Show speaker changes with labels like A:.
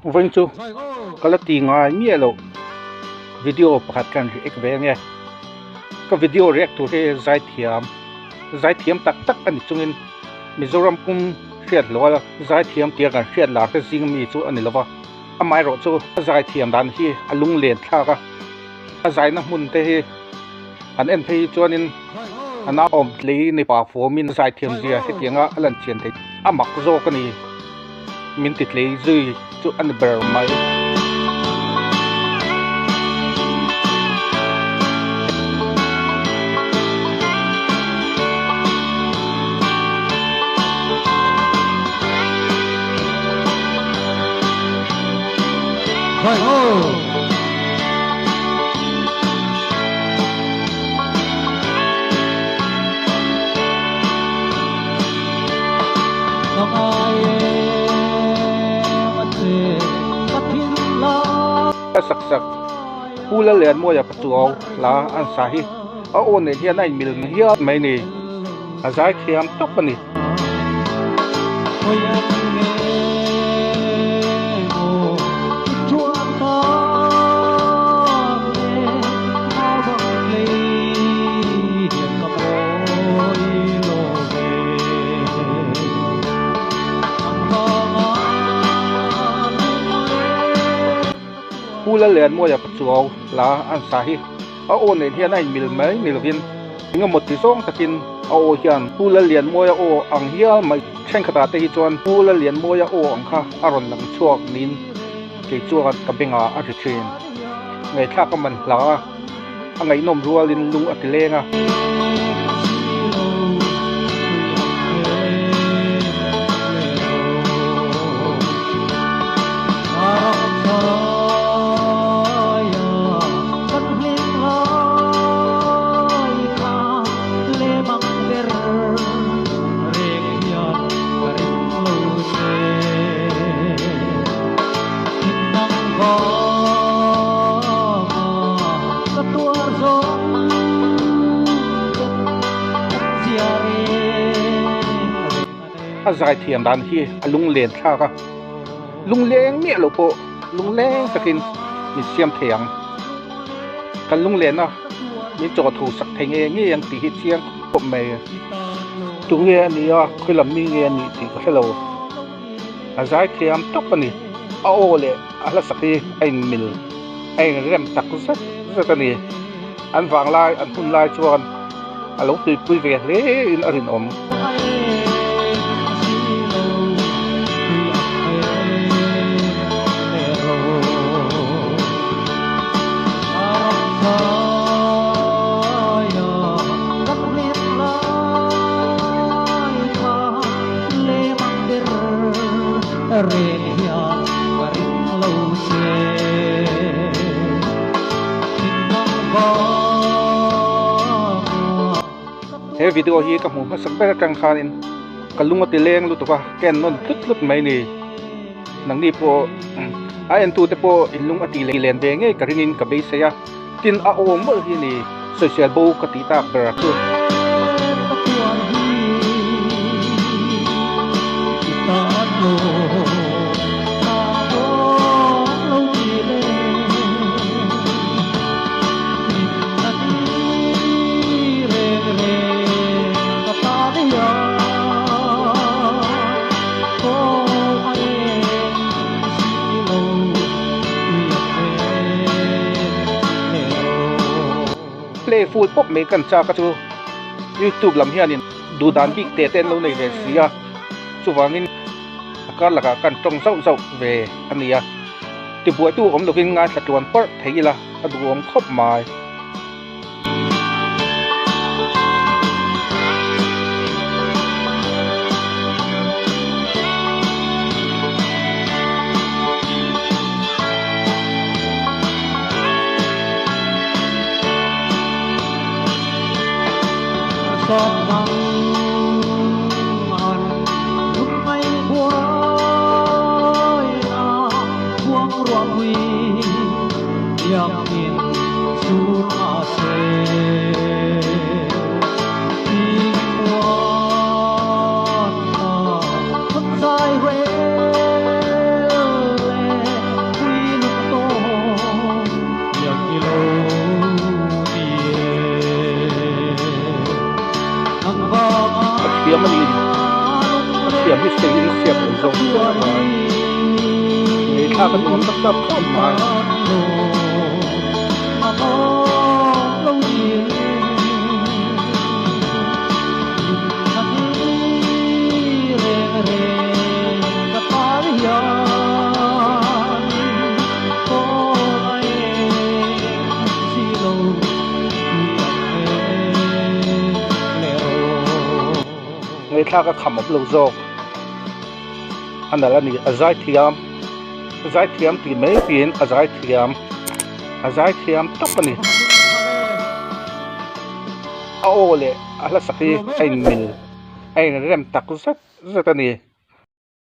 A: vâng chú có là tí ngoài mía lộ video phátกันเอกเวงเนี่ยก็วิดีโอเรียกตัวที่ใจเทียมตักอันนี้จงอินมิโซรัมกุมเสียดล้อใจเทียมเตียกันเสียดหลักแต่สิ่งมีจูอันนี้แล้วว่าอไม่รู้จูใจเทียมด้านที่ลุงเลียนท่าก็ใจน้ำมุนเตะอันเอ็นพีจวนอินอันน่าอมลีในป่าฝนมินใจเทียมเสียที่เตียงอันลันเชียนเตะอันมักโจกันนี่มินติดลีจุยจูอันเบอร์ไม่
B: Right, oh!
A: Sak pula lian mo ya patuaw la an sahi a on ne hian ai mil hiya mai ni a zai khiam tok pani pula lian mo ya patuaw la an sahi a on ne hian ai mil mai vin nga mot ti song takin a o hian pula lian mo ya o ang hiya mai chen khata te hi chuan pula lian mo ya o ang kha aron lang chuak nin ke chuak ka benga a rithin ngai thla ka man la angai nom rualin lung atilenga a zai thiam dan hi alung len thla ka lung leng mi lo po lung leng takin mi siam thiang kan lung len na mi cho thu sak theng e nge yang ti hi chiang pom me tu nge ni a khilam mi nge ni ti ka hello a zai thiam tok pani a o le a la sak hi ai mil ai rem tak zat zatani an wang lai an hun lai chuan a lo pui ve le in arin om he video hi ka mu sak ber tang khanin kalung ati leng lu to ba ken non tlut mai ni nang ni po ai an tu te po ilung ati len ve nge karinin ka be se ya tin a o mo hi ni social bo ka ti ta ber tu playful pop me kan cha ka chu YouTube lam hianin du dan big te ten lo nei ve sia chuwangin akar laka kan tong zau ve ania ti buai tu om lokin nga thlatuan par theila aduom khop mai
B: con vắng ngàn lúc ngày buổi buông ruộng huy yang in
A: นี่ถ้ากันมันตับเข้ามา người ta có khẩm ấp lâu rồi anh là gì giải thiam thì mấy phiền giải thiam tóc này ô lệ là sắc anh mình anh rem tắc rất rất này